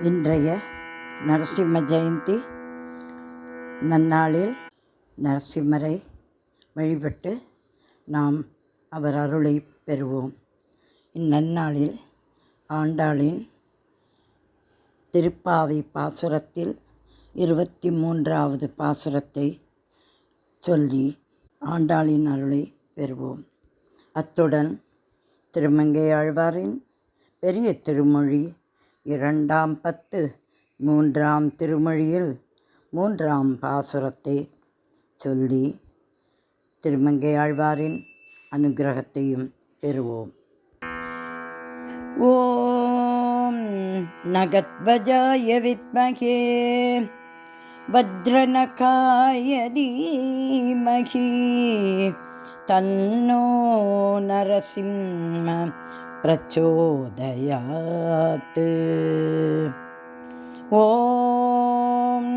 இன்றைய நரசிம்ம ஜெயந்தி நன்னாளில் நரசிம்மரை வழிபட்டு நாம் அவர் அருளை பெறுவோம். இந்நன்னாளில் ஆண்டாளின் திருப்பாவை பாசுரத்தில் 23வது பாசுரத்தை சொல்லி ஆண்டாளின் அருளை பெறுவோம். அத்துடன் திருமங்கையாழ்வாரின் பெரிய திருமொழி 2ஆம் பத்து 3ஆம் திருமொழியில் 3ஆம் பாசுரத்தை சொல்லி திருமங்கையாழ்வாரின் அனுகிரகத்தையும் பெறுவோம். ஓம் நகத்வஜாய வித்மகே வஜ்ரநகாய தீமஹி தன்னோ நரசிம்ம பிரச்சோதயாத். ஓம்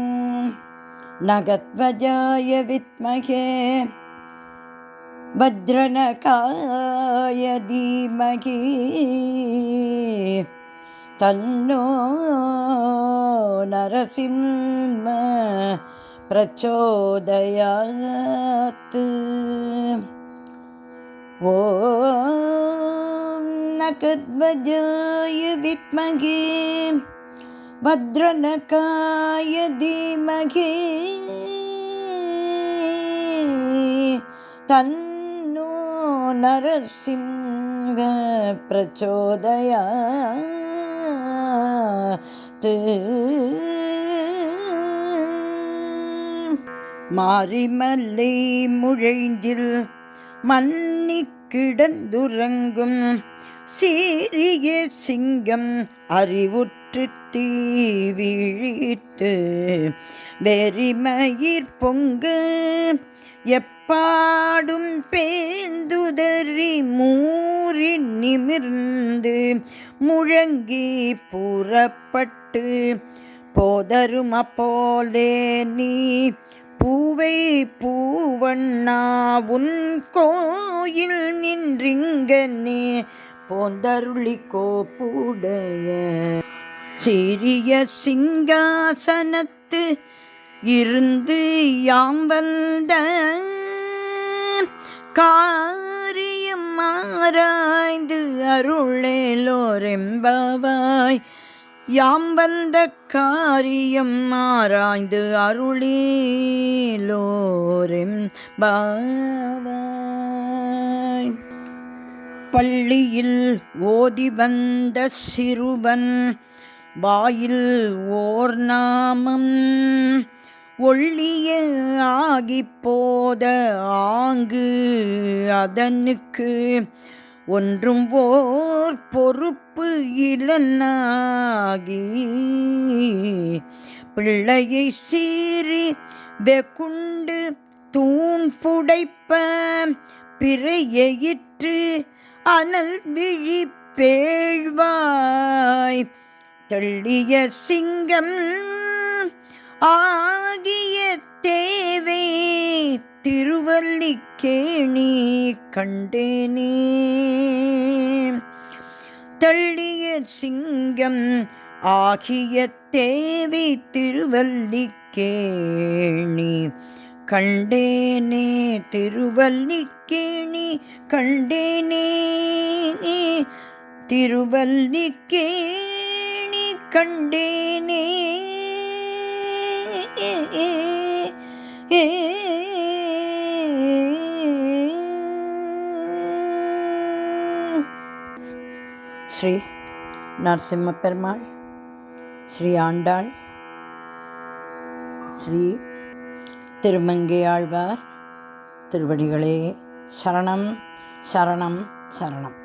நகத்வஜாய வித்மகே வஜ்ரநகாய தீமஹி தன்னோ நரசிம்ம பிரச்சோதயாத். ஓம் நகத்வஜாய வித்மகே வஜ்ரநகாய தீமஹி தன்னோ நரசிம்ம பிரச்சோதயாத். மாரிமலை முழைஞ்சில் மன்னி கிடந்துறங்கும் சீரிய சிங்கம் அறிவுற்று தீ விழித்து வெறிமயிர் பொங்க எப்பாடும் பேந்துதறி மூறி நிமிர்ந்து முழங்கி புறப்பட்டு போதரும் அப்போலே நீ பூவை பூவண்ணா உன் கோயில் நின்றிங்கனே போந்தருளி கோப்புடைய சிறிய சிங்காசனத்து இருந்து யாம் வந்த காரியம் ஆராய்ந்து அருளேலோரெம்பவாய். யாம் வந்த காரியம் ஆராய்ந்து அருளேலோரெம்பவாய். பள்ளியில் ஓதி வந்த சிறுவன் வாயில் ஓர் நாமம் ஒள்ளிய ஆகிப்போத ஆங்கு அதனுக்கு ஒன்றும் ஓர் பொறுப்பு இலனாகி பிள்ளையை சீறி வெகுண்டு தூண் புடைப்ப பிறையிற்று அனல் விழி பேழ்வாய். தெள்ளிய சிங்கம் ஆகிய தேவே திருவல்லிக்கேணி கண்டேனே. தெள்ளிய சிங்கம் ஆகிய தேவி திருவல்லிக்கேணி கண்டேனே. திருவல்லிக்கேணி கண்டேனே. திருவல்லிக்கேணி கண்டேனே. ஸ்ரீ நரசிம்ம பெருமாள், ஸ்ரீ ஆண்டாள், ஸ்ரீ திருமங்கையாழ்வார் திருவடிகளே சரணம் சரணம் சரணம்.